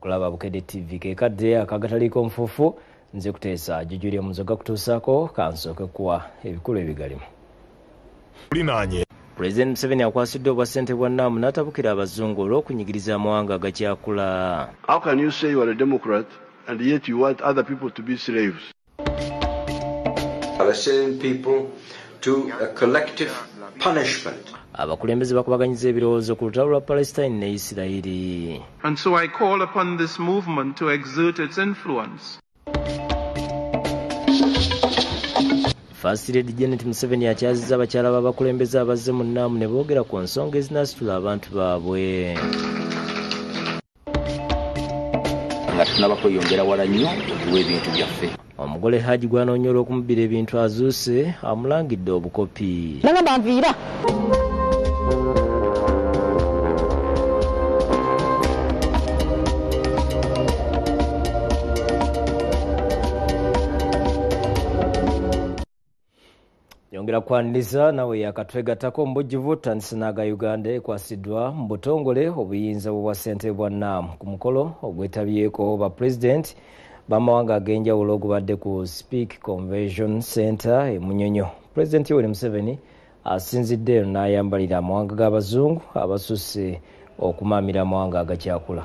kulaba Bukedde TV kekadde akagataliko nfufu nze kuteesa jujulya muzoga kutuusako kansooke kuwa ebikulu ebigalimu. Pulezidenti Museveni akwasiddwa obwassente bwa nnaamu n'atabukira Abazungu olw'okunyigiriza Amawanga Agakyakula. How can you say you are a Democrat and yet you want other people to be slaves? Are sending people to a collective punishment. Abakulembeze bakubaganyiza ebirowoozo ku lutalo lwa Palestine ne Isirayiri. And so I call upon this movement to exert its influence. First Lady Janet Museveni akyazizza abakyala b'abakulembeze abazze mu nnaamu ne boogera ku nsonga ezinaasitula abantu baabwe. Nga tunaba kweyongera wala nnyo okuwa ebintu byaffe. Omugole Haji gw'anoonya olw'okumubbira ebintu azuuse amulangidde obukopi. Nagamba nviira. Yongera kwaniriza nawe yakatwegattako mbujjuvu ttandise n'aga Uganda ekwasiddwa mu butongole obuyinza bwa ssente bwa nnaamu ku mukolo ogwetabyeko ba Pulezidenti b'amawanga ag'enjawulo ogubadde ku Speak Convention Center e Munyonyo. Pulezidenti Yoweri Museveni asinzidde n'ayambalira amawanga g'Abazungu abasusse okumaamira amawanga agakyakula.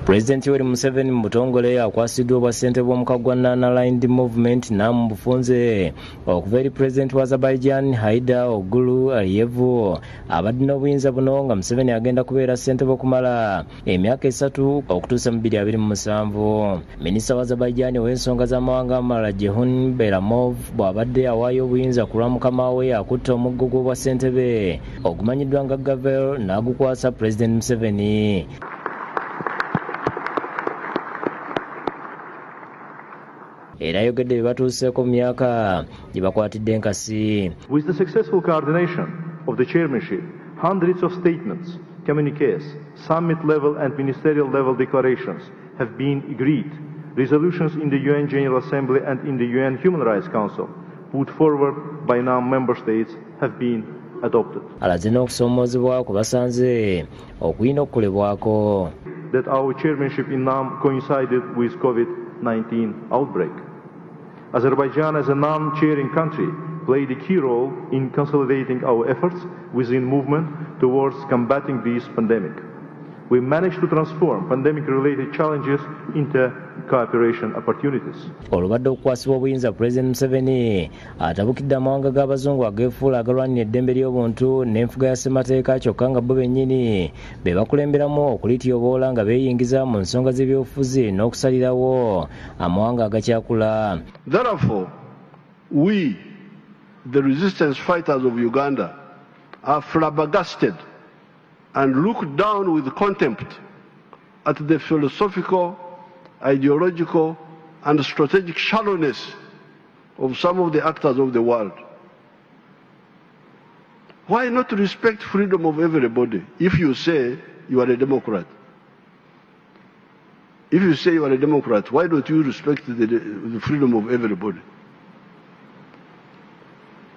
Pulezidenti Yoweri Museveni mu butongole akwasiddwa obwassente bw'omukago gwa Non-Aligned Movement n'amu bufunze okuva eri Pulezidenti wa Azerbaijan Haidar Ogulu Aliyevu abadde n'obuyinza buno nga Museveni agenda kubeera ssentebe okumala emyaka 3 okutuusa mu 2007. Minisita wa Azerbaijan ow'ensonga z'amawanga amalala Jehun Beramov bw'abadde awaayo obuyinza ku lwa mukama we akutta omuggo gw'obwa ssentebe ogumanyiddwa nga Gavel n'agukwasa Pulezidenti Museveni. Era yogedde bye batuuseeko mu myaka gye bakwatidde enkasi. With the successful coordination of the chairmanship, hundreds of statements, communiques, summit-level and ministerial-level declarations have been agreed. Resolutions in the UN General Assembly and in the UN Human Rights Council put forward by non-member states have been adopted. Alaze n'okusoomoozebwa ku basanze okuyina okukolebwako. That our chairmanship in NAM coincided with COVID-19 outbreak. Azerbaijan, as a non-chairing country, played a key role in consolidating our efforts within movement towards combating this pandemic. We managed to transform pandemic-related challenges into cooperation opportunities. Olubadde okukwasibwa obuyinza Pulezidenti Museveni atabukidde amawanga g'Abazungu ageefuula agalwanira eddembe ly'obuntu n'enfuga ya ssemateeka kyokka nga bo bennyini be bakulemberamu okulityoboola nga beeyingiza mu nsonga z'ebyobufuzi n'okusalirawo amawanga agakyakula. Therefore, we, the resistance fighters of Uganda, are flabbergasted and look down with contempt at the philosophical, ideological, and strategic shallowness of some of the actors of the world. Why not respect freedom of everybody if you say you are a Democrat? If you say you are a Democrat, why don't you respect the freedom of everybody?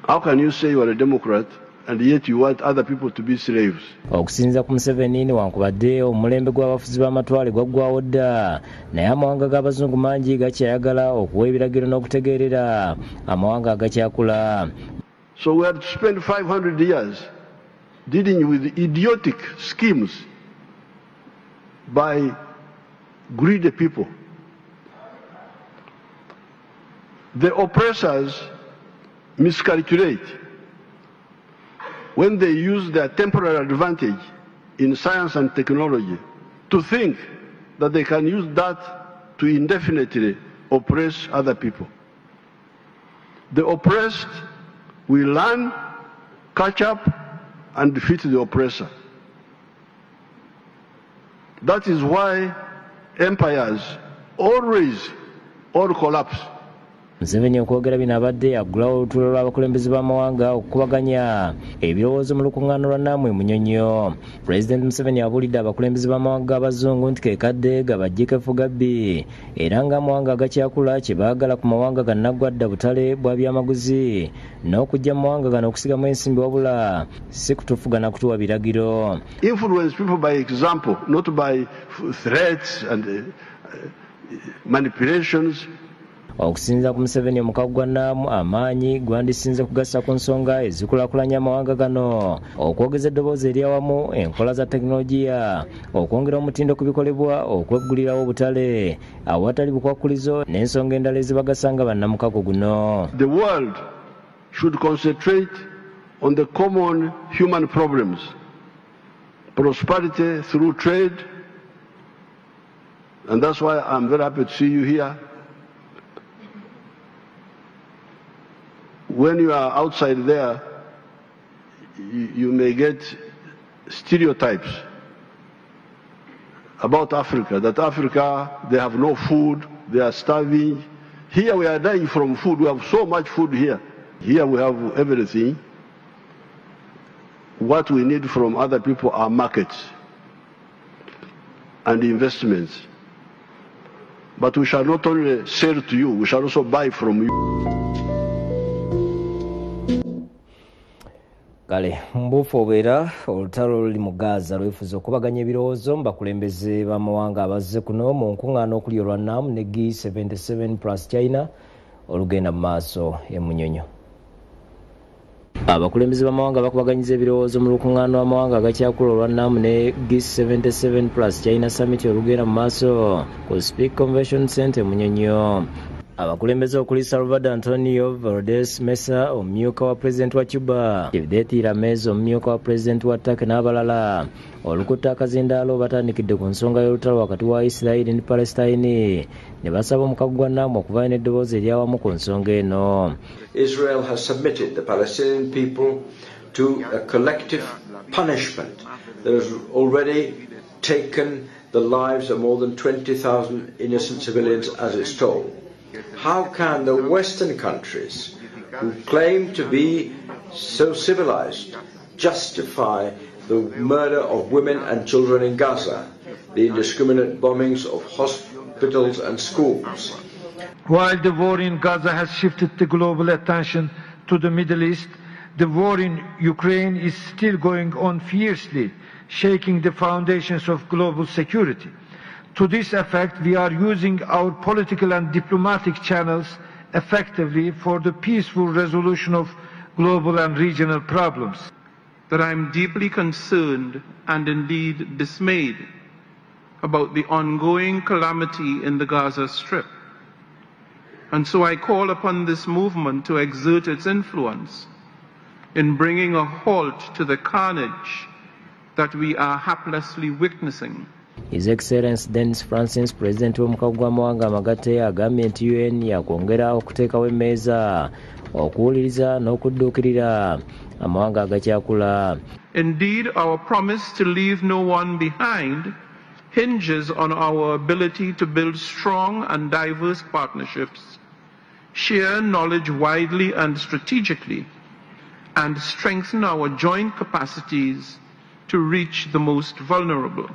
How can you say you are a Democrat and yet you want other people to be slaves? Okusinza ku Museveni newankubadde omulembe gw'abafuzi b'amatwale gwaggwawo dda naye amawanga g'Abazungu mangi gakyayagala okuwa ebiragiro n'okutegeerera amawanga agakyakula. So we had to spend 500 years dealing with idiotic schemes by greedy people. The oppressors miscalculate when they use their temporary advantage in science and technology to think that they can use that to indefinitely oppress other people. The oppressed will learn, catch up, and defeat the oppressor. That is why empires always all collapse. Museveni okwogera bino abadde aggulawo olutuula lw'abakulembeze b'amawanga okukubaganya ebirowoozo mu lukuŋŋaana lwa Namu e Munyonyo. Pulezidenti Museveni abuulidde abakulembeze b'amawanga abazungu nti keekadde gabajjeko effugabbi era ng'amawanga agakyakula kye baagala ku mawanga gannaggwadda butale bwa byamaguzi n'okujja mu mawanga gano okusigamu ensimbi wabula si kutufugana kutuwa biragiro. Influence people by example, not by threats and manipulations. Okusinza ku Museveni omukago gwa Namu amaanyi gwandisinze kugasa ku nsonga ezikulaakulanya amawanga gano, okwogeza eddoboozi eryawamu, enkola za tekinologiya, okwongera omutindo ku bikolebwa, okweggulirawo obutale awatali bukwakkulizo n'ensonga endala ezibagasanga bannamukago guno. The world should concentrate on the common human problems, prosperity through trade, and that's why I'm very happy to see you here. When you are outside there, you may get stereotypes about Africa, that Africa, they have no food, they are starving. Here we are dying from food. We have so much food here. Here we have everything. What we need from other people are markets and investments. But we shall not only sell to you, we shall also buy from you. Kale mbufu obeera olutalo oluli mu Gaza lwefuza okubaganya ebirowoozo mu bakulembeze b'amawanga abazze kuno mu nkuŋŋaana okuli olwa Namu ne G77 plus China olugenda mu maaso e Munyonyo. Abakulembeze b'amawanga bakubaganyiza ebirowoozo mu lukuŋŋaana lw'amawanga agakyakula olwa Namu ne G77 plus China Summit olugenda mu maaso ku Speak Convention Center Munyonyo. Abakulembeze okuli Salvador Antonio Valdez Mesa omumyuka wa pulezidenti wa Cuba, Pulezidenti Ramez omumyuka wa pulezidenti wa Turkey n'abalala olukutta akazindaalo batandikidde ku nsonga y'olutalo wakati wa Isirayiri ne Palestine ne basaba omukago gwa Namu okuvaayo n'eddoboozi eryawamu ku nsonga eno. Israel has submitted the Palestinian people to a collective punishment that has already taken the lives of more than 20,000 innocent civilians, as it's told. How can the Western countries, who claim to be so civilized, justify the murder of women and children in Gaza, the indiscriminate bombings of hospitals and schools? While the war in Gaza has shifted the global attention to the Middle East, the war in Ukraine is still going on fiercely, shaking the foundations of global security. To this effect, we are using our political and diplomatic channels effectively for the peaceful resolution of global and regional problems. That I am deeply concerned and indeed dismayed about the ongoing calamity in the Gaza Strip. And so I call upon this movement to exert its influence in bringing a halt to the carnage that we are haplessly witnessing. His Excellency Denis Francis, President w'omukago gw'amawanga amagatte, agambye nti UN yakwongera okuteekawo emmeeza okuwuliriza n'okudduukirira amawanga agakyakula. Indeed, our promise to leave no one behind hinges on our ability to build strong and diverse partnerships, share knowledge widely and strategically, and strengthen our joint capacities to reach the most vulnerable.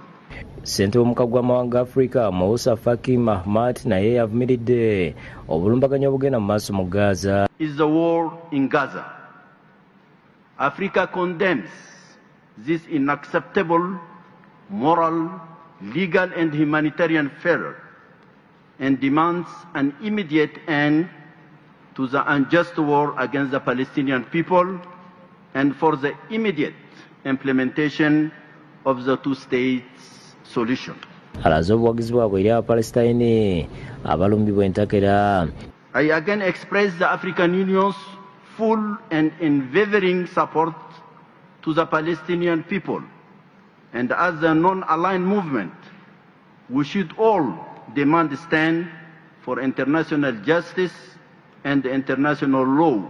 Ssentebe w'omukago gw'amawanga Africa Moussa Faki Mahamat naye yavumiridde obulumbaganyi obugenda mu maaso mu Gaza. Is the war in Gaza. Africa condemns this unacceptable moral, legal and humanitarian failure and demands an immediate end to the unjust war against the Palestinian people and for the immediate implementation of the two-state solution. Alaze obuwagizi bwabwe eri Abapalestine abalumbibwa entakera. I again express the African Union's full and unwavering support to the Palestinian people, and as a non-aligned movement, we should all demand a stand for international justice and international law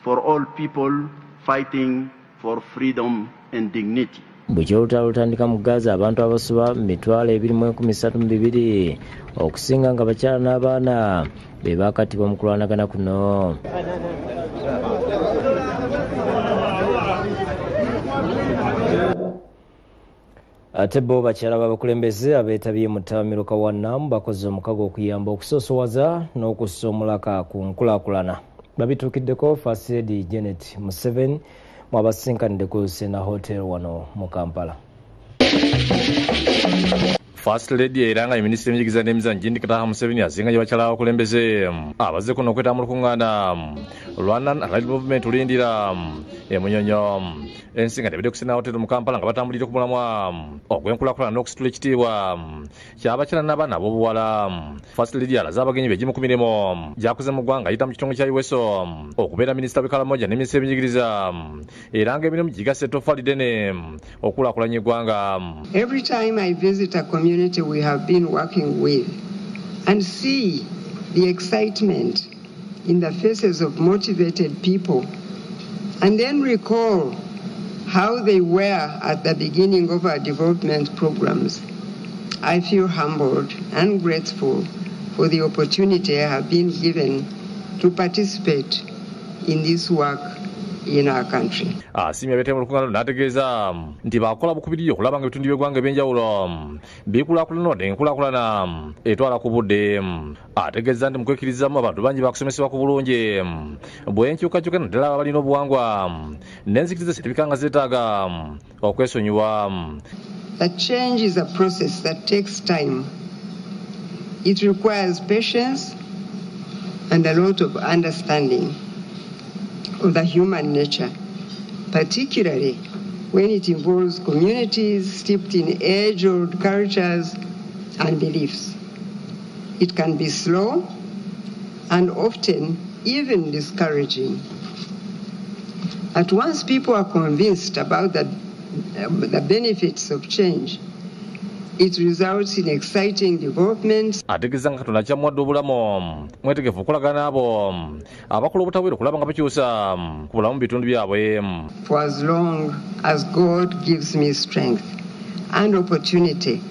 for all people fighting for freedom and dignity. Bukya olutalo lutandika mu Gaza abantu abasoba 232,000 okusinga nga bakyala n'abaana be baakattibwa mu kulwanagana kuno. Ate bo bakyala b'abakulembeze abeetabye mu Ttabamiruka wa Nam bakoze omukago okuyamba okusoosowaza n'okussa omulaka ku nkulaakulana. Babituukiddeko First Lady Janet Museveni mwabasinkanidde ku Sena Hotel wano mu Kampala. First Lady era nga minisitiri w'ebyenjigiriza n'emizannyo Jendi Kataha Museveni azinganye bakyala abakulembeze abazze kuno okwetaba mu lukuŋŋaana Rwanda Allied Movement olindira Munyonyo ensinga tebedde ku Sena Hotel mu Kampala nga batambulira ku mulamwa ogw'enkulaakulana n'okusitula ekitiibwa ky'abakyala n'abaana ab'obuwala. First Lady alaze abagenyi be egimu ku mirimu gy'akoze mu ggwanga ayita mu kitongole kya USO okubeera minisita w'ekalamoja ne minisitiri w'ebyenjigiriza era ng'emirimu gigasse ettoffaali ddene okulaakulanya eggwanga. Every time I visit a community we have been working with and see the excitement in the faces of motivated people and then recall how they were at the beginning of our development programs, I feel humbled and grateful for the opportunity I have been given to participate in this work in our country. Asimya abeetaba mu lukuŋŋaana n'ategeeza nti baakola bukubiriri okulaba nga ebitundu by'eggwanga eby'enjawulo bikulaakulana wadde enkulaakulana etwala ku budde. Ategeeza nti mu kwekkirizamu abantu bangi baakusomesebwa ku bulungi bw'enkyukakyuka naddala aba balina obuwangwa n'enzikiriza zirabika nga zeetaaga okwesonyiwa. That change is a process that takes time. It requires patience and a lot of understanding of the human nature, particularly when it involves communities steeped in age-old cultures and beliefs. It can be slow and often even discouraging. But once people are convinced about the benefits of change, it results in exciting developments. Ategeeza nga Katonda akyamuwadde obulamu mwetegefu okolagana abo abakola obutawera okulaba nga bakyusa ku bulamu mu bitundu byabwe. For as long as God gives me strength and opportunity,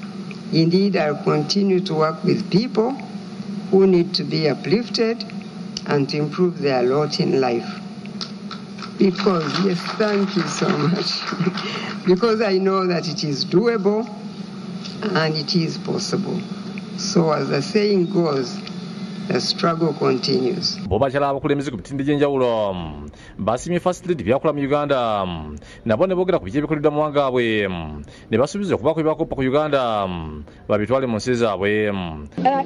indeed I'll continue to work with people who need to be uplifted and to improve their lot in life. Because, yes, thank you so much. Because I know that it is doable and it is possible. So as the saying goes, the struggle continues. Bo bakyala abakulembeze ku bitindi by'enjawulo basimye First Lady byakola mu Uganda nabo ne boogera ku biki ebikoleddwa mu wangaabwe ne basuubiza okubaako ebyakoppa ku Uganda babitwale mu nsi zaabwe.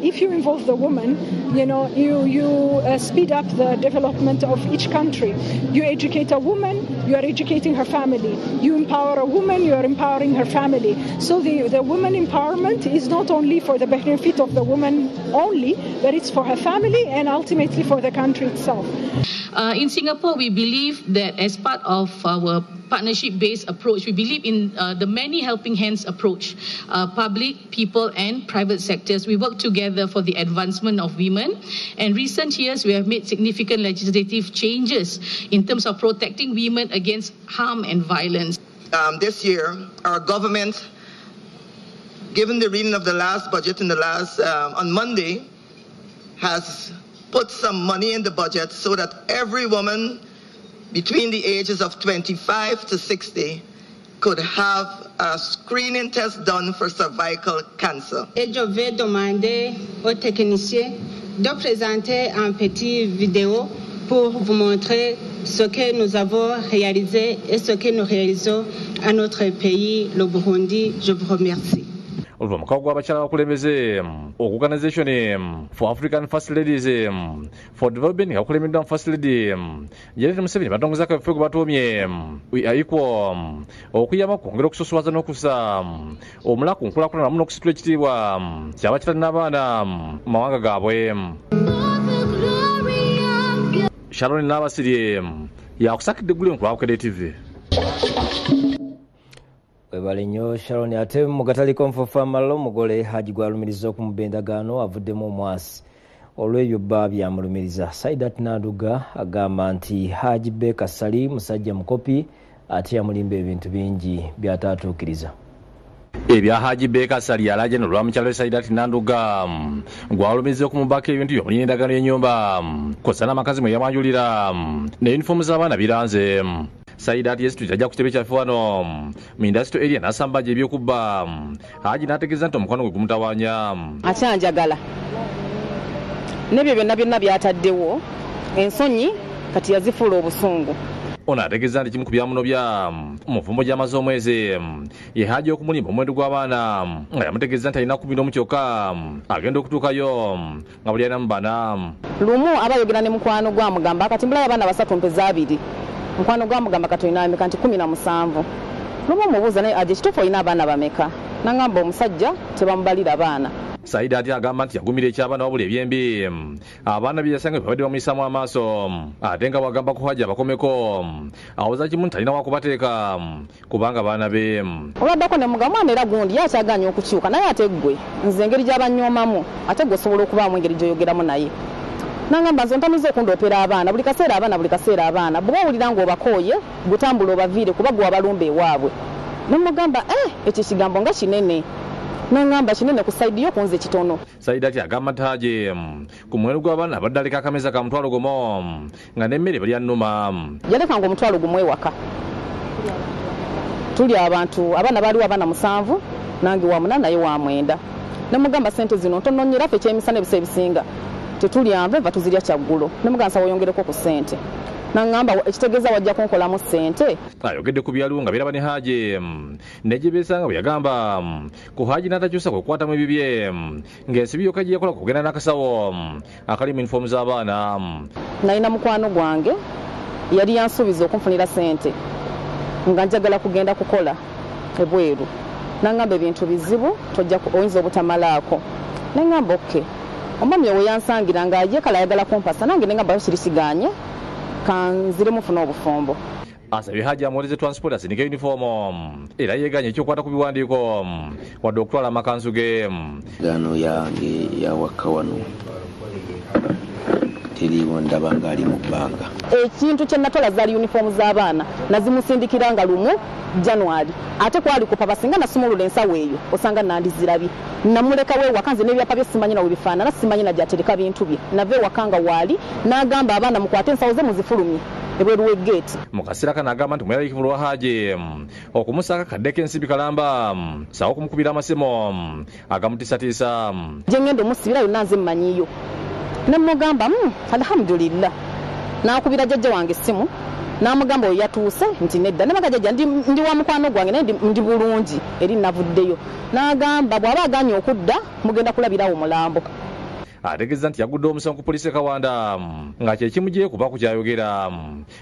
If you involve the woman, you speed up the development of each country. You educate a woman, you are educating her family. You empower a woman, you are empowering her family. So the woman empowerment is not only for the benefit of the woman only, but it's for her family and ultimately for the country itself. In Singapore, we believe that as part of our partnership-based approach, we believe in the many helping hands approach. Public, people and private sectors, we work together for the advancement of women. In recent years, we have made significant legislative changes in terms of protecting women against harm and violence. This year, our government, given the reading of the last budget on Monday, has put some money in the budget so that every woman between the ages of 25 to 60 could have a screening test done for cervical cancer. Et je vais demander aux techniciens de présenter un petit vidéo pour vous montrer ce que nous avons réalisé et ce que nous réalisons à notre pays, le Burundi. Je vous remercie. Oluva mukago gw'abakyala abakulembeze Organization for African First Ladies for Development akulembeddwa mu First Lady Janet Museveni batongoza akafe gwe batuumye We Are Equal okuyamba kwongera okusosowaza n'okussa omulaka ku nkulaakulana wamu n'okusitula ekitiibwa ky'abakyala n'abaana mu mawanga gaabwe. Sharon Nabasirye yakusakidde eggulu ku Bukedde TV. Webale nnyo Sharon. Ate mu gataliko nfuufu amalala omugole Haji gwalumiriza okumubendagaano avuddemu omwasi olw'ebyo bba byamulumiriza. Saidat Naduga agamba nti Haji Beka Sali musajja mukopi ate yamulimba ebintu bingi by'ataatuukiriza. Ebya Haji Beka Sali alaje no lwamukyalo Saidati Nanduga gwalumiriza okumubaka ebintu by'omulinda endagaano y'ennyumba kosana amakazi mwe yamanjulira ne uniform z'abaana biranze. Saidati Yesu ajja kutebe kyaffe wano mu industry area n'asamba ebyokubba. Haji n'ategeeza nti omukwano gwe gumutawaanya. Akyanjagala n'ebyo byonna byataddewo ensonyi kati yazifuula obusungu. Ono ategeeza nti kimu ku byamuno bya mufumbo gy'amaze omwezi ye Haji okumulimba omuwendo gw'abaana nga yamutegeeza nti alina 11 kyokka agenda okutuukayo nga buli alina mu bana. Lumu abayogera ne mukwano gwamugamba kati mbulayo abaana 3 mpeza 2. Mukwano gwamugamba kati olina ameka nti 17. Lumu omubuuza naye aje kituufu olina abaana bameka? N'angamba omusajja tebamubalira baana. Saidati agamba nti yagumira eky'abaana wabula ebyembi abaana bye yasanga babadde bamuyisaamu amaaso ate nga wagamba ku Haji abakomeko awoza kimu nti alina wakubateeka kubanga baana be. Olwaddako ne mugamba mwana era gundi yakyaganya okukyuka naye ate ggwe nze engeri gy'abanyoomamu ate ggwe osobola okubaamu engeri gy'oyogeramu naye. N'angamba nze ntamiza okundoopera abaana buli kaseera abaana bwe bawulira ng'obakooye gutambula obaviire kuba gwe wabalumba ewaabwe. Ne mugamba ekyo kigambo nga kinene. N'angamba kinene ku saidi yo kunze kitono. Saidati agamba nti Haji ku muwendo gw'abaana abadde aleka akameza ka mutwalo gumu nga n'emmere bali annuma. Yalekanga omutwalo gumu ewaka. Tuli abantu abaana baaliwo abaana 7 nange wa 8 naye wa 9. Ne mugamba sente zino ntono nnyo ffe ekyemisana ebisa ebisinga tetulya nva tuzirya kyaggulo. Ne mugamba nsawo yongereko ku sente. N'angamba ekitegeeza wajja kunkolamu sente. Ayogedde ku byaliwo nga beeraba ne Haji negye beesanga bwe yagamba ku Haji n'atakyusa kwekukwatamu ebibye ng'ensibi yokka gye yakola kugenda n'akasawo akalimu uniform z'abaana. Nalina mukwano gwange yali yansuubiza okunfunira sente nga njagala kugenda kukola ebweru. N'angamba ebintu bizibu oyinza obutamalaako. N'angamba oke omwami owe yansangira ng'aye kale ayagala kumpasa nange n'engamba kirisigaanye kanzire mufuna obufumbo. Asabye Haji amuweereze transport asinike uniform era yeeganye ekyokwata ku biwandiiko wadde okutwala amakanzu ge. Gano yange yawaka wano teriwo ndaba ng'ali mu bbanga. Ekintu kye natola zaali uniform z'abaana nazimusindikira nga lumu January ate kwali kupapa singa nasumulula ensawo eyo osanga nandizirabye. Namuleka we wakanze n'ebyapa bye simanyi na webifaanana simanyi na gyatereka bintu bye nave wakanga waali n'agamba abaana mukwate ensawo ze muzifulumye ebweru w'eggeeti. Mu kaseera kano agamba nti mweraliikirivu lwa Haji okumusaaka kaddeko ensimbi kalamba sawa okumukubira amasemo agamutiisatiisa. Gye ngenda omusibira yonna nze mmanyiyo. Ne mugamba alhamdulillah. N'akubira jjajja wange essimu n'amugamba oyo yatuuse nti nedda ne bagajjajja ndi wa mukwano gwange naye ndi bulungi eri navuddeyo. N'agamba bw'aba aganye okudda mugenda kulabirawo mulambo. Ategeeza nti yagudde omusango ku poliisi Kawanda nga kye kimu gye kuba ku kyayogera.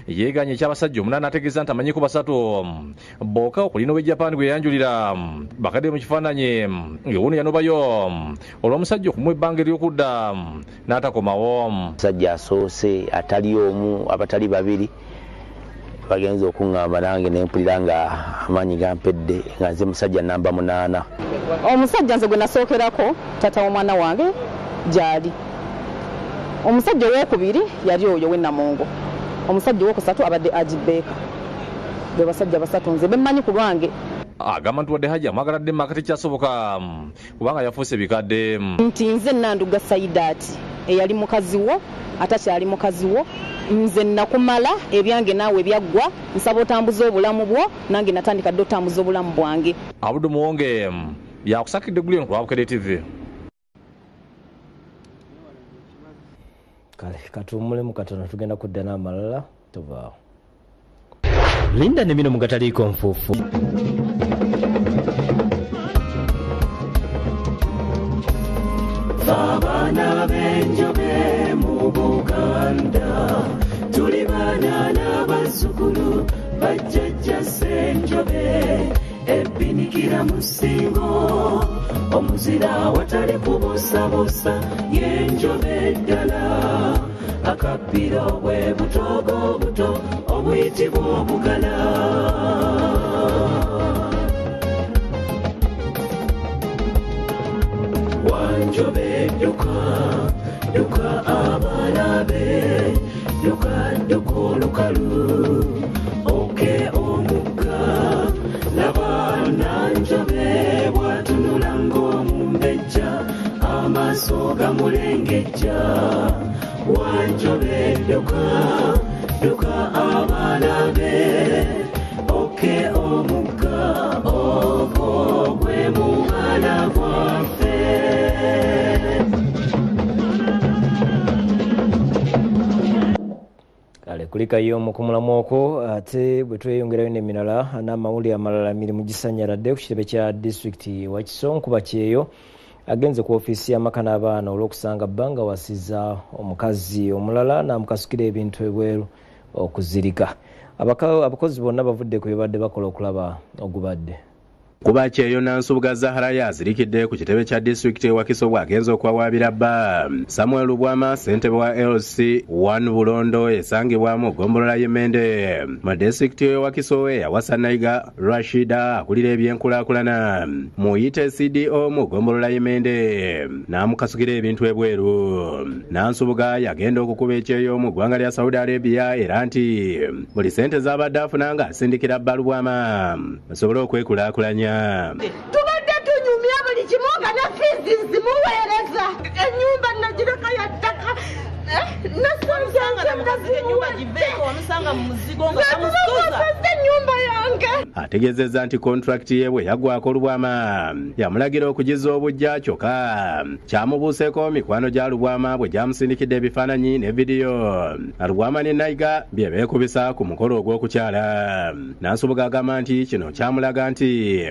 Yeeganye eky'abasajja 8 ategeeza nti amanyiko 3 bokka okulina ow'e Japan gwe yanjulira bakadde mu kifaananyi ng'ewuno yanobayo olw'omusajja okumuwa ebbanga ery'okudda n'atakomawo. Omusajja asoose atali omu abatali babiri bagenza okuŋŋamba nange ne mpulira nga amaanyi gampedde nga nze musajja namba 8. Omusajja nze gwe nasookerako tata w'omwana wange gyali. Omusajja ow'okubiri yali oyo w'Ennamongo. Omusajja ow'okusatu abadde Agibeka. Be basajja 3 nze bemmanyi ku lwange. Agamba nti wadde Haji amwagaladde maka tekyasoboka kubanga yafuuse bikadde. Nti nze Nanduga Saidati eyali mukazi wo atakyali mukazi wo nze nakumala ebyange naawe byaggwa nsaba otambuza obulamu bwo nange natandika dde otambuza obulamu bwange. Abudu Muwonge yakusakidde Gullion ku Bukedde TV. Kale katuumulemu katono tugenda kudda n'amalala tuvaawo. Linda ne bino mugataliiko nfuufu. Abaana b'enjobe mu Buganda tuli baana n'abazzukulu bajjajja Ssenjobe ebbinikira mu ssingo omuzira watali kubusabusa y'enjobe ddala akabbiro bwe butogo buto obuyitibwa obugala. Wanjobe duka abaana be duka olukalu oke omuka amaaso gamulengejja wanjobe dduka abaana be oke omugga ogwo gwe mwana gwaffe. Kale kulikayo mu kumulamu okwo ate bwe tweyongerayo n'emirala n'amawulire amalala mirimu gisanyaladde ku kitebe kya disitulikiti wa Kisonkuba kyeyo agenze ku ofiisi y'amaka n'abaana olw'okusanga bbanga wasiza omukazi omulala n'amukasukira ebintu ebweru okuzirika. Abakozi bonna bavudde ku bibadde bakola okulaba ogubadde. Kuba kyeyo Nansubuga Zahara yazirikidde ku kitebe kya disitulikiti wa Kisobwa agenza okwawaabira bba Samuel Lubwama ssentebe wa LC 1 Bulondo esangibwamu gombolola y'emmende mu disitulikiti wa Kisowe yawasa Nayiga Rashida akulira ebyenkulaakulana muyite CDO mu gombolola y'emmende n'amukasukira ebintu ebweru. Nansubuga yagenda okukuba ekyeyo mu ggwanga lya Saudi Arabia era nti buli ssente z'abadde afuna nga asindikira bba Lubwama asobole okwekulaakulanya. Tubadde tunyumya buli kimu nga ne fiizi zimuweereza ennyumba nagireka ya ttaka ategeezezza nti kontrakiti ye bwe yaggwako Lubwama yamulagira okugiza obujja kyokka kyamubuuseeko mikwano gya Lubwama bwe gyamusindikidde ebifaananyi ne vidiyo Lubwama ne Nayiga bye beekubisa ku mukolo ogw'okukyala. Nansubuga agamba nti kino kyamulaga nti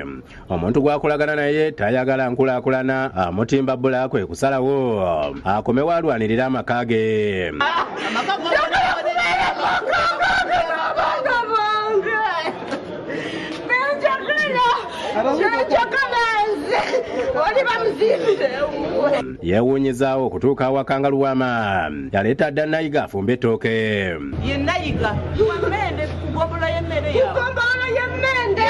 omuntu gwakolagana naye tayagala nkulaakulana amutimba bbula kwe kusalawo akomewo alwanirira amaka ge. Yeewuunyizaawo okutuuka awakanga Lubwama yaleeta dda Nayiga afumba ettooke. Ye Nayiga tuwamende kugombolola y'emmere yawe. Kugombolola y'emmende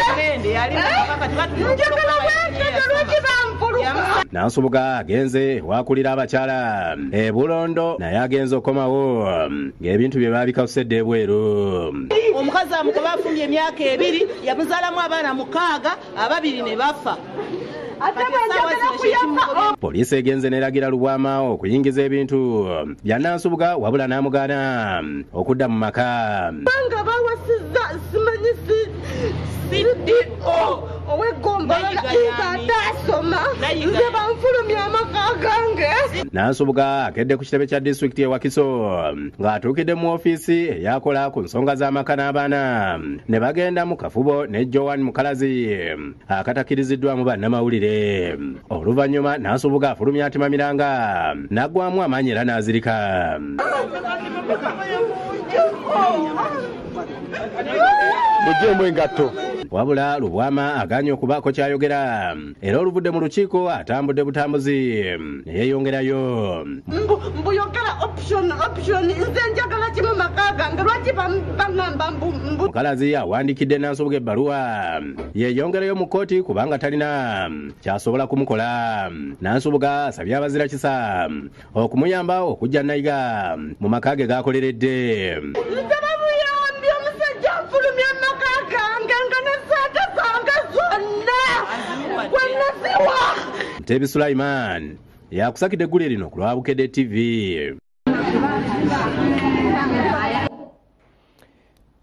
yali njagala bwentege lwaki bampuluma. Nansubuga agenze wakulira abakyala e Bulondo naye agenze okomawo ng'ebintu bye baabikafusedde ebweru. Omukazi amukoba afumbye emyaka 2 yamuzaalamu abaana 6 ababiri ne bafa. Poliisi egenze n'eragira Lubwama okuyingiza ebintu bya Nansubuga wabula n'amugaana okudda mu maka. Banga bawasizza simanyisi CDO ow'eggombolola ataasoma nze banfulumya amaka gange. Nansubuga akedde ku kitebe kya disitulikiti ewa Kiso ng'atuukidde mu ofiisi eyakola ku nsonga z'amaka n'abaana ne bagenda mu kafubo ne Joan Mukalazi akatakiriziddwamu bannamawulire. Oluvannyuma Nansubuga afulumya atimamiranga n'aggwamu amaanyi era n'azirika. Wabula Lubwama aganye okubaako kyayogera era oluvudde mu lukiiko atambudde butambuzi neyeeyongerayo. Mbuyogera option nze njagala kimu maka gange lwaki bangamba Mukalazi awandiikidde Nansubuga ebbaluwa yeeyongerayo mu kkooti kubanga talina kyasobola kumukola. Nansubuga asabye abazira kisa okumuyamba okujja Nayiga mu maka ge g'akoleredde. Ntebi Sulaiman yakusakidde eggulu lino ku lwa Bukedde TV.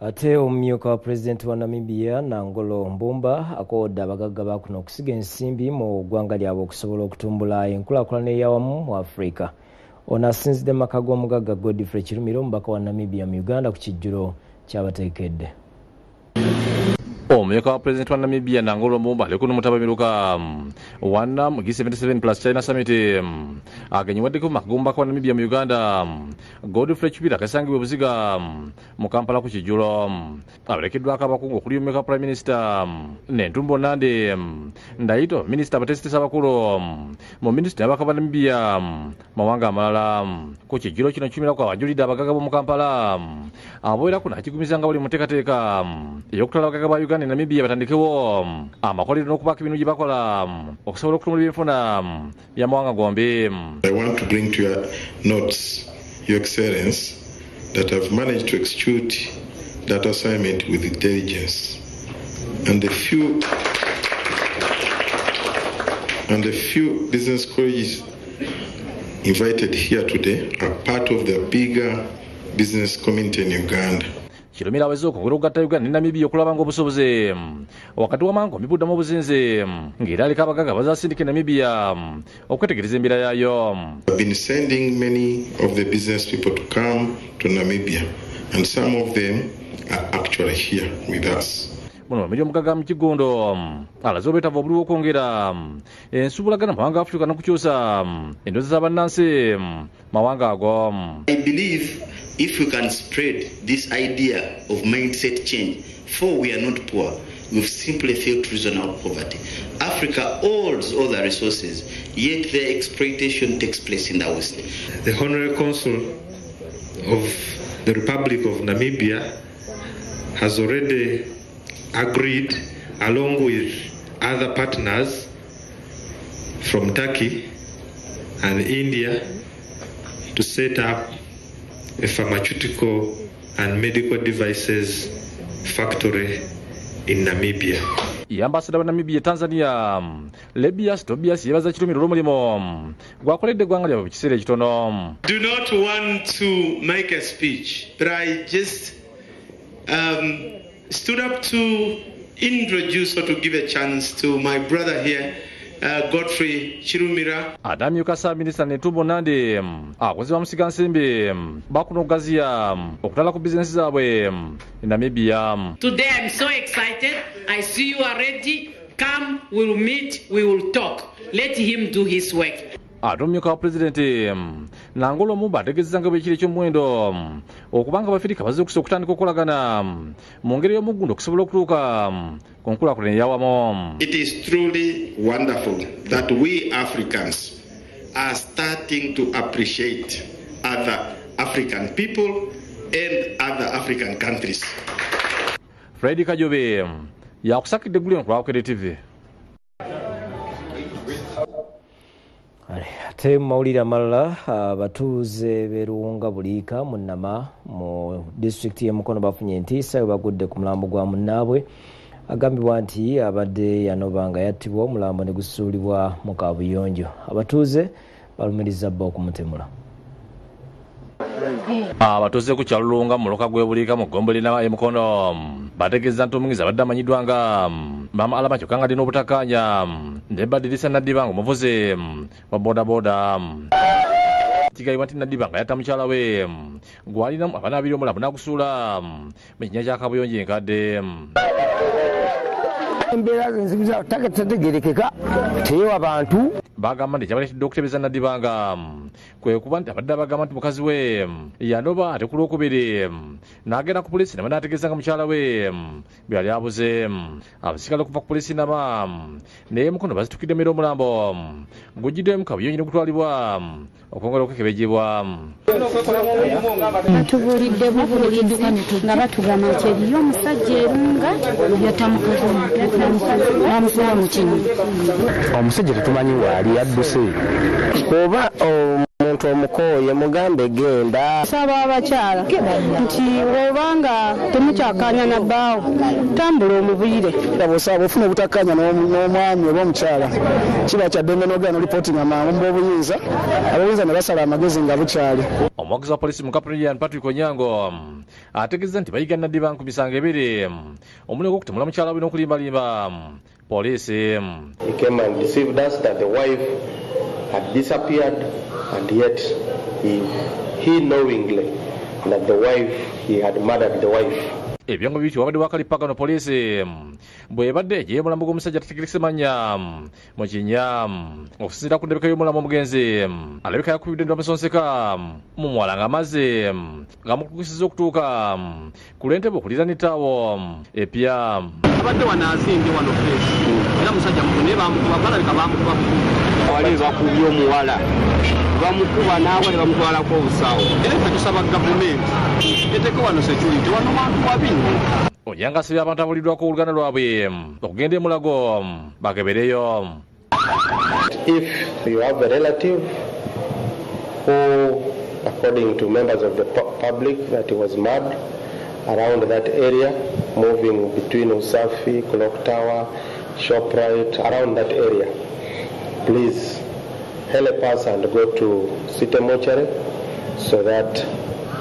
Ate omumyuka wa Pulezidenti wa Namibia Nangolo Mbumba akoodde abagagga ba kuno okusiga ensimbi mu ggwanga lyabwe okusobola okutumbula enkulaakulana ey'awamu mu Afrika. Ono asinzidde mu maka g'omugagga Godfrey Kirumiro omubaka wa Namibia mu Uganda ku kijjulo ky'abateekedde. Omumyuka wa Pulezidenti wa Namibia Nangolo Mbumba ali kuno mu Ttabamiruka wana mu G77 plus China Summit agenyiwaddeko mu maka g'omubaka wa Namibia mu Uganda Godfrey Kirumiro akasangibwa Buziga mu Kampala ku kijjulo. Aberekeddwako abakungu okuli omumyuka wa Prime Minister Nentumbo Nande Ndayito Minisita abateesiteesi abakulu mu Minisita y'ababaka ba Namibia mawanga amalala. Ku kijjulo kino kinyumirako abajulidde abagagga b'omu Kampala abowerako nakigumizanga buli mu nteekateeka ey'okutwala abagagga ba Uganda ne Namibia batandikewo amakolero n'okubaako ebintu gye bakola okusobola okutumula ebyenfuna by'amawanga gombi. I want to bring to your notes, Your Excellency, that I've managed to execute that assignment with intelligence. And the few business colleges invited here today are part of the bigger business community in Uganda. Chilumira wezo okugula okugatta Uganda ne Namibia okulaba ng'obusobozi wakati w'amangu mibuddamu obuzinzi ng'era aliko abagagga bazasindika Namibia okwetegereza embeera yaayo. I've been sending many of the business people to come to Namibia, and some of them are actually here with us. Muno bamiri omugagga mu Kigondo alaze obwetaavu obuli bw'okwongera ensuubulagana mu mawanga Africa n'okukyusa endowooza z'abannansi mawanga ago. I believe if we can spread this idea of mindset change, for we are not poor, we've simply failed to reason out poverty. Africa holds all the resources, yet their exploitation takes place in the West. The Honorary Consul of the Republic of Namibia has already agreed, along with other partners from Turkey and India, to set up a pharmaceutical and medical devices factory in Namibia. Ambassador wa Namibia Tanzania Lebias Tobias yebaza kirumiro olw'omulimu gwakoledde eggwanga lyabwe mu kiseera ekitono. Do not want to make a speech, but I just stood up to introduce or to give a chance to my brother here, Godfrey Chirumira. Adamyuka sa Minister Netumbo Nandi akozi ba musiga nsimbi bakuno okugaziya okutala ku business zaabwe in Namibia. Today I'm so excited. I see you are ready. Come, we will meet, we will talk. Let him do his work. Atumyuka wa Pulezidenti Nangolo Mumba ategeezezza nga bwekiri eky'omuwendo okubanga Abafirika bazze okutandika okukolagana mu ngeri y'omuggundo okusobola okutuuka ku nkulaakulana eyawamu. It is truly wonderful that we Africans are starting to appreciate other African people and other African countries. Fred Kajobe yakusakidde eggulu ku Bukedde TV. Ate mu mawulire amalala abatuuze b'Eruwunga Buliika mu Nama mu disitulikiti y'e Mukono bafunye entiisa we bagudde ku mulambo gwa munnaabwe agambibwa nti abadde yanoba nga yattibwa omulambo ne gusuulibwa mu kaabuyonjo. Abatuuze balumiriza bba okumutemula. Abatuuze ku kyalo Luwunga mu luka gw'e Buliika mu ggombolo y'e Mukono bategeeza nti omuyizi abadde amanyiddwa nga Mama Alamakyo kanga alina obutakkaanya ne Baddirisa Naddiba ng'omuvuzi wa boodabooda. Kigayibwa nti Naddiba nga yatta mukyala we gw'alinamu abaana babiri omulamu n'agusuula mu kinnya kya kaabuyonjo enkadde. Embeera zenzibiza tegerekeka teyo abantu bagamba nti kyabaleetedde okutebeeza Naddiba nga kwe kuba nti abadde abagamba nti mukazi we yanoba ate ku Lwokubiri n'agenda ku poliisi nama n'ategeeza nga mukyala we byali abuze. Abasikale okuva ku poliisi nama naye Mukono bazitukidde mmere omulambo gujjiddemu kaabuyonjo n'okutwalibwa okwongera okukebejjebwa. Batubuulidde bubuulidde nga batugamba nti eriyo omusajja Erunga yatta mukazi bamufuwa mu kino. Omusajja tetumanyi waali yadduse oba omuntu omukooye mugambe genda. Saba abakyala nti obanga temukyakkaanya na bbaawo tambula omubuire. Bw'osaba ofuna obutakkaanya n'omwami oba omukyala kiba kyaddembe n'ogenda olipootinga mangu obuyinza ab'obuyinza ne basala amagezi nga bukyali. Omuwagizi wa poliisi mu Kapuliyani Patrick Onyango ategeeza nti bayiga Naddiba ku misango ebiri omuli ogw'okutemula mukyala we n'okulimbalimba poliisi. He came and deceived us that the wife had disappeared, and yet he knowingly that the wife, he had murdered the wife. Ebyo nga biyitibwa wabadde wakalipagano poliisi bw'ebadde eggye omulambo gw'omusajja atategerekese mannya mu kinnya okusinziira ku ndabika y'omulamu omugenzi alabika yakubidde ndwamusonseka mu mwala ng'amazzi ng'amukukisiza okutuuka ku lw'entebe okulira n'ettaawo epya. Abadde wanaasimbye wano feesi era musajja mukulu naye bamukuba balabika bamukuba wali bakubye omuwala bamukuba naawe ne bamutwalako obusawo. Era ffe tusaba gavumenti eteeke wano security wano bantu babi. Onyango asabye abantu abuliddwako oluganda lwabwe okugenda e Mulago bakebereyo. If you have a relative who, according to members of the public, that he was mad around that area, moving between Usafi, Clock Tower, Shoprite, around that area, please help us and go to City Mortuary so that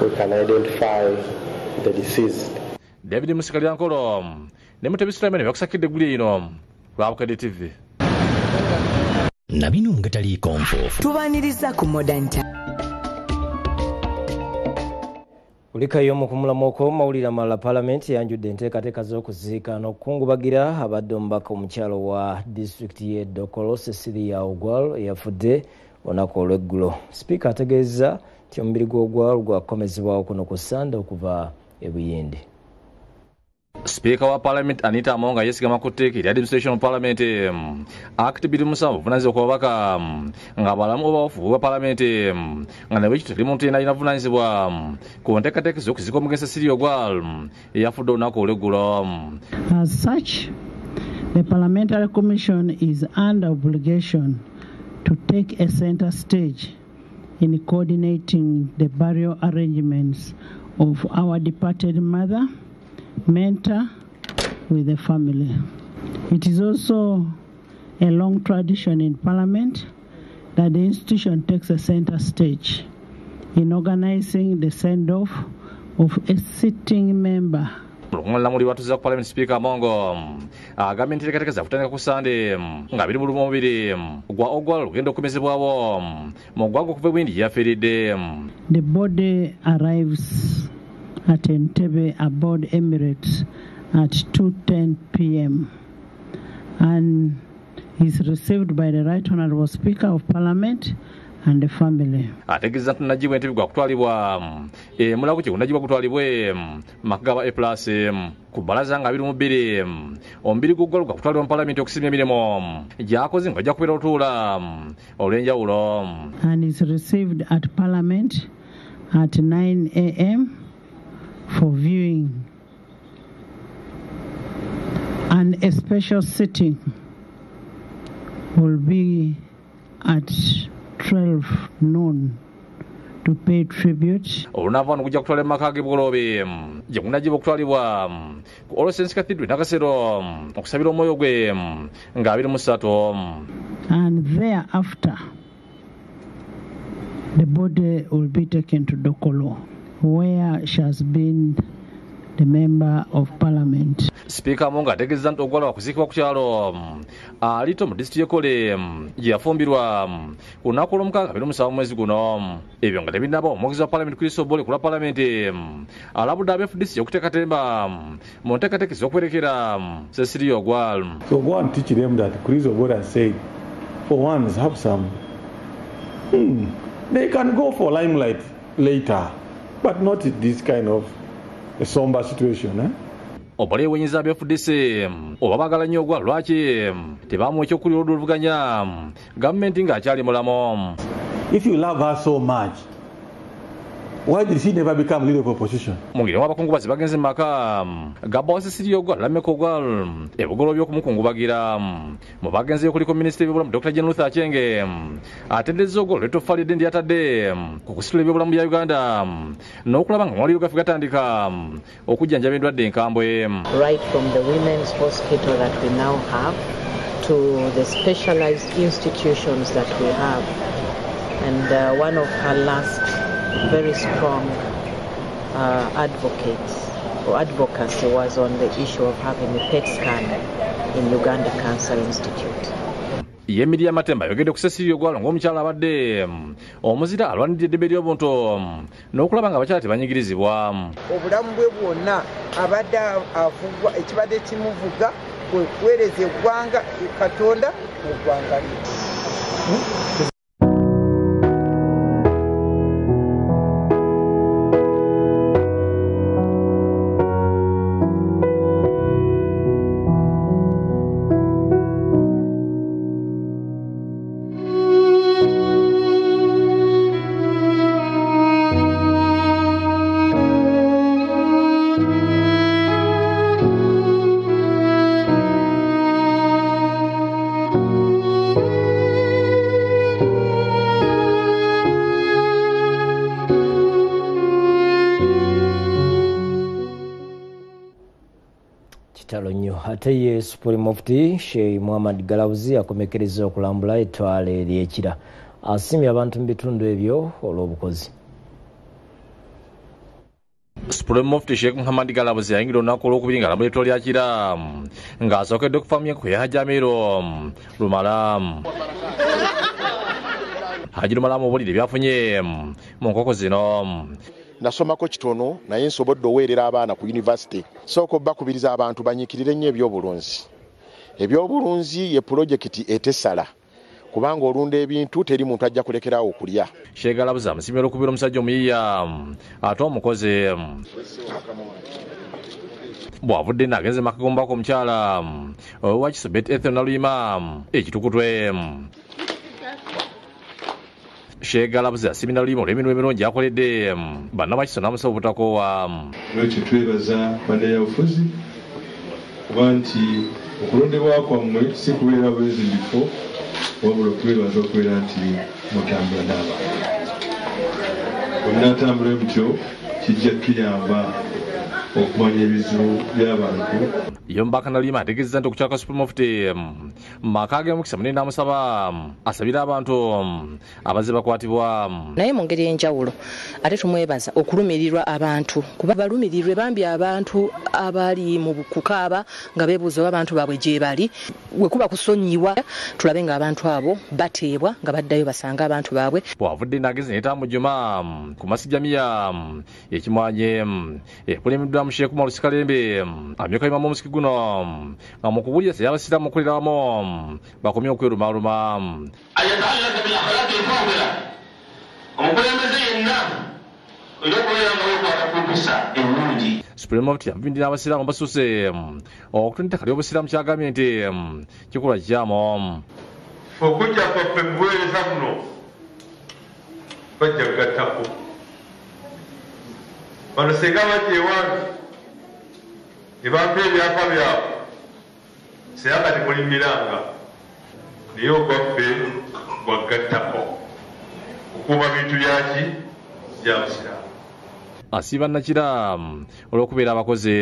we can identify the deceased. David Musikaliankolo, Nemutabislamene, Vaksakide Gulino, Bukedde TV. Nabino ngatali konfo. Tubaniriza ku Modern Times. Ulikayo mu kumulamoko mawulira mala parliament yanjudde enteekateeka z'okuziika n'okukungubagira abadde omubaka omukyalo wa district y'e Dokolo Cecilia Ogwal eyafudde olunaku olw'eggulo. Sipiika ategeeza nti omubiri gw'Ogwal gwakomezebwawo kuno ku Sande okuva e Buyindi. Speaker wa Parliament Anita Amawanga yesigama ku tteeka erya Administration of Parliament Act 27 buvunaanyizibwa ku babaka ng'abalamu obawafu bwa Parliament nga ne bwekityo teri muntu yenna alina buvunaanyizibwa ku nteekateeka z'okuziika omugenzi Cecilia Ogwal eyafudde olunaku olw'eggulo. As such, the Parliamentary Commission is under obligation to take a center stage in coordinating the burial arrangements of our departed mother, mentor with the family. It is also a long tradition in Parliament that the institution takes a center stage in organizing the send-off of a sitting member. Lamuli watuza ku Parliament Speaker Mongo agambye enteekateeka zakutandika ku Sande nga biri mu lumu omubiri gwa Ogwal lugenda okukomezebwawo mu ggwanga okuva Bwindi yafiiridde. The body arrives at Entebbe aboard Emirates at 2:10 p.m. and is received by the Right Honourable Speaker of Parliament and the family. Ategeeza nti Najibwa Entebbe gwakutwalibwa mulago kye Najibwa gutwalibwe makagaba A+ ku bbalaza nga 22 omubiri gw'Ogwal gwakutwalibwa mu Parliament okusimya emirimu gyakoze nga ajja kubeera olutuula olw'enjawulo. And is received at Parliament at 9 a.m. for viewing, and a special sitting will be at 12 noon to pay tribute. Olunavano kujja kutwala emaka g'ebugolobe gye Najibwa okutwalibwa ku All Saints Cathedral Nakasero okusabira omwoyo gwe nga 23. And thereafter the body will be taken to Dokolo, where she has been the member of Parliament. Speaker Monga ategeeza nti Ogwal wakuziikibwa ku kyalo alito mu disitulikiti y'Ekole gye yafumbirwa ku lunaku olw'omukaaga 27 mwezi guno. Ebyo nga tebinaba omwogezi wa Parliament Chris Obole ku lwa Parliament alabudde ab'FDC okutekatemba mu nteekateeka ez'okwerekera Cecilia Ogwal. So go and teach them that Chris Obole has said, for once have some. They can go for limelight later, but not this kind of a somber situation. Obole yewenyiza ab'FDC oba baagala nnyo Ogwal lwaki tebaamuwa ekyokulya oluvuganya gavumenti ng'akyali mulamu. If you love her so much, why did she never become leader of opposition? Mungire abakungubazi bagenze mu maka gabba Cecilia Ogwal Lameka Ogwal ebugolo by'okumukungubagira mu bagenzeyo kuliko minisita w'ebyobulamu Dr. Jane Ruth Achenge atendezza Ogwal lwetofaalidde ndi atadde ku kusitula ebyobulamu bya Uganda n'okulaba nga mwaliyo gafe gatandika okujjanjaba endwadde enkambwe. Right from the women's hospital that we now have to the specialized institutions that we have, and one of her last very strong advocacy was on the issue of having a PET scan in Uganda Cancer Institute. Yemiri Matemba yogedde ku Cecilia Ogwal ng'omukyala abadde omuzira alwanidde eddembe ly'obuntu n'okulaba nga abakyala tebanyigirizibwa. Obulamu bwe bwonna abadde avugwa ekibadde kimuvuga kwe kuweereza eggwanga Katonda mu ggwanga lye. Ate ye Supreme Mufti Sheikh Muhammad Galawuzi akomekereza okulambula ettwale ery'ekira. asiimye abantu mu bitundu ebyo olw'obukozi. Supreme Mufti Sheikh Muhammad Galabuzi yayingira olunaku olwokubiri nga alambula ettolo lya Kira ng'asookedde okufamu ku ya Hajjamiro lumala. Haji Lumala mubulire byafunye mu nkoko zino. Nasomako kitono naye nsobodde oweerera abaana ku university. Sooka bakubiriza abantu banyiikirire nnyo ebyobulunzi. Ebyobulunzi ye pulojekiti etesala. Kubanga olunda ebintu teri muntu ajja kulekerawo okulya. Sheikh Galabuzi amusiimye olw'okubeera omusajja omuyiiya ate omukozi. Bw'avudde n'agenze makagombako omukyala owewakiso Beth Ethel Naluyima ekitukutwe. Sheikh Galabuzi asiimye Naluyima olw'emirimu emirungi akoledde bannabakiso n'amusaba obutakoowa. Lwekyo twebaza bannabyabufuzi kuba nti okulondebwa kwammwe si kubeera bwezindifu wabula okwebaza okubeera nti mutambula n'abantu. Bwenatambula mutyo kijja kuyamba okumanya ebizibu by'abantu. Yombaka Naluyima ategeezezza nti okukyala kwa Supreme Mufti maka g'emikisa munene amusaba asabira abantu abazze bakwatibwa. Naye mu ngeri enjawulo ate tumwebaza okulumirirwa abantu kuba balumirirwe bambi abantu abali mu kukaaba nga beebuuza oba abantu baabwe gye bali we kuba kusonyiwa tulabe ng'abantu abo bateebwa nga baddayo basanga abantu baabwe. Bw'avudde n'agenze n'etamba Juma ku Masijjamiya ekimwanye ekulemiddwa mu Sheikh Umar Sikalembe amyuka imamu omusiki guno nga mu kubuuliriza y'abasiraamu okulirawamu bakomye okwerumaaluma. Ayatallaka bil akhlaqi al-fadila omukulembeze yenna olina okubeera nga wekwata ku mpisa ennungi. Supreme Mufti yamuvindira abasiraamu basusse okutunda ettaka ly'obusiraamu kyagambye nti kikolwa kikyamu. Okujja kwaffe mu buweereza buno bajja kugattako. Bano singa bajja ewange ne bampa ebyapa byabwe seyanga temulimiranga naye ogwaffe gwagattako okukuuma bintu byaki byabusiraamu. Asiiba Nakira olw'okubeera abakozi.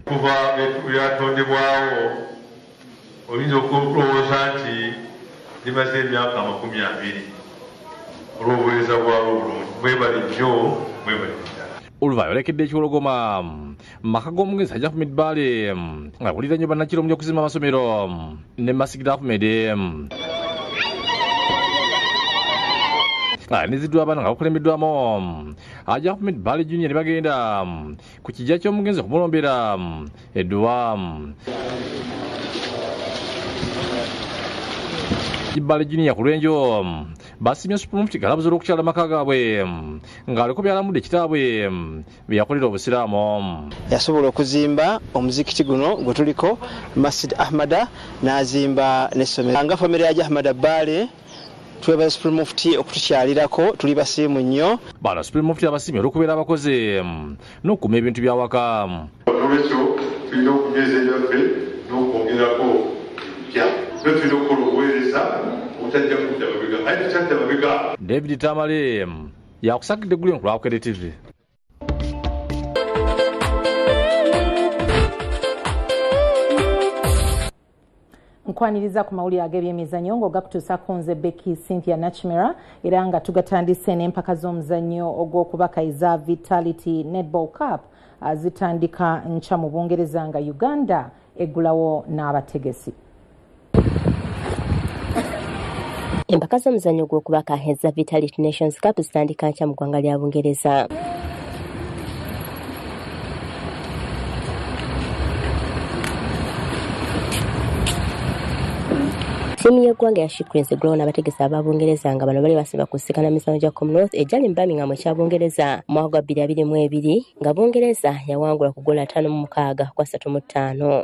Kuva byatondebwawo oyinza okulowooza nti limaze emyaka 20 olw'obuweereza bwalwo obulungi. Mwebale nnyo mwebale. Oluvayo olekedde ekiwologoma maka g'omugenzi ajja Ahmed Bale nga awulira nnyo bannakiro mu by'okuzimba amasomero ne Masigida Ahmed aniziddwa abaana nga bakulembeddwamu Ajja Ahmed Bale Junior ne bagenda ku kijja ky'omugenzi okumulombera edduwa. Bale Junior ku lwenjo basimye Supreme Mufti Galabuzi olw'okukyala amaka gaabwe ng'aliko byalamudde kitaabwe bye yakolera obusiraamu. Yasobola okuzimba omuzikiti guno gwe tuliko Masjid Ahmada n'azimba n'essomero. Nga famire ya Ahmada Bale twebaza Supreme Mufti okutukyalirako tuli basiimu nnyo. Bano Supreme Mufti abasimye olw'okubeera abakozi n'okukuuma ebintu by'awaka. Olwekyo tulina okunyweza ebyaffe n'okwongerako bya tulina okukola obuweereza obutajja kudda mabega ate tukyadda mabega. David Tamale yakusakidde eggulu ku Bukedde TV. Nkwaniriza ku mawulire ag'ebyemizannyo ng'ogakutuusa ku nze Becky Cynthia Nachimera era nga tugatandise n'empaka z'omuzannyo ogw'okubakayiza Vitality Netball Cup zitandika nkya mu Bungereza nga Uganda eggulawo n'abategesi. Empaka z'omuzannyo gw'okubakayiza Vitality Nations Cup zitandika nkya mu ggwanga lya Bungereza. Timu y'eggwanga ya Shikwenze Grown abategesi aba Bungereza nga bano bali basimba kusikana misango gya Commonwealth ejali mu Birmingham ekya Bungereza mu mwaka 2022 nga Bungereza yawangula ku gola 5-6 kwa 3-5.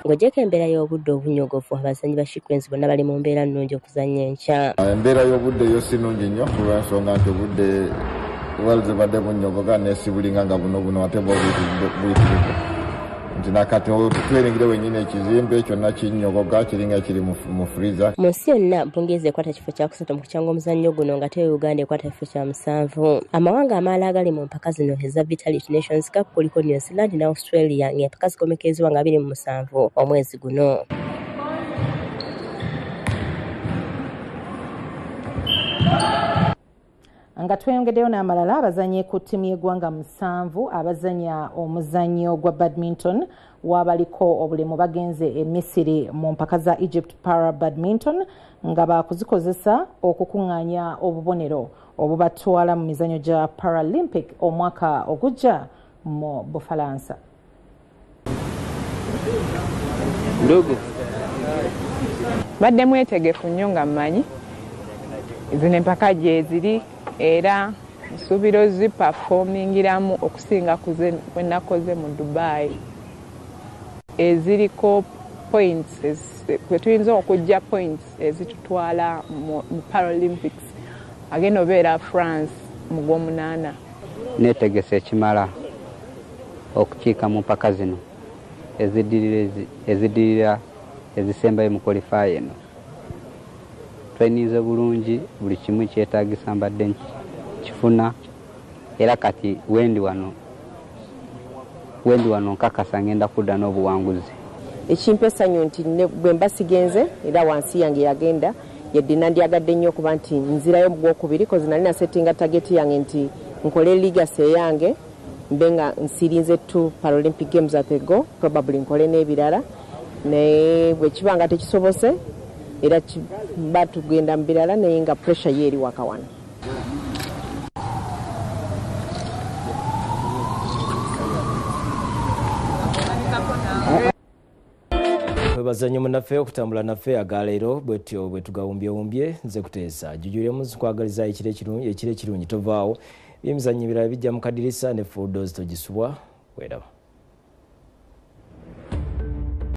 Ng'ogyeko embeera y'obudde obunyogovu abazannyi ba Shikwenze bonna bali mu mbeera nnungi okuzannya enkya. Embeera y'obudde yo si nnungi nnyo olw'ensonga nti obudde bwazibadde bunyogoga n'esibulinga nga buno ate buyitirivu. Nti nakati twelengere wenyine ekizimbe kyonna kinyogoga kiringa kiri mu freezer. Mu nsi yonna Bungereza ekwata kifo kya kusatu mu kukyanga omuzannyo guno nga te Uganda ekwata kifo kya 7. Amawanga amalala agali mu mpaka zino eza Vitality Nations Cup kuliko New Zealand ne Australia ng'empaka zikomekerezebwa nga 27 omwezi guno. nga tweyongeddeyo n'amalala abazanyi ku ttiimu y'eggwanga 7 abazanya omuzannyo gwa badminton wabaliko obulemu bagenze e Misiri mu mpaka za Egypt Para Badminton nga bakuzikozesa okukuŋŋaanya obubonero obubatwala mu mizannyo gya Paralympic omwaka ogujja mu Bufalansa. Ndugu badde mwetegefu nnyo nga mmanyi zino empaka gye ziri era nsuubira oziperformingiramu okusinga kwe nakoze mu Dubai eziriko points kwe tuyinza okujja points ezitutwala mu Paralympics agenda obeera France mu Gw'omunaana. Neetegese ekimala okukiika mu mpaka zino ezidirira ezisembayo mu qualify eno. Twenize bulungi buli kimu kyetaagisa mbadde kifuna era kati wendi wano nkakasa ngenda kudda n'obuwanguzi. Ekimpesanyo nti bwe mba sigenze era wansi yange yagenda yedde nandyagadde nnyo okuba nti nzirayo mu gwokubiri kozi nali nasettinga target yange nti nkole legacy yange mbe nga nsirinze 2 Paralympic Games at the go probably nkole n'ebirala naye bwe kiba nga tekisobose era kiba tugenda mu birala naye nga pressure yeeri wakawana. Webazanyo munaffe okutambula naffe agaleero bwetyo bwe tugawumbye nze kuteesa jujulemu nkwagaliza ekire kirungi tovaawo byemizannyo ebirala bijja mu kadirisa ne full dose togisubwa weeraba.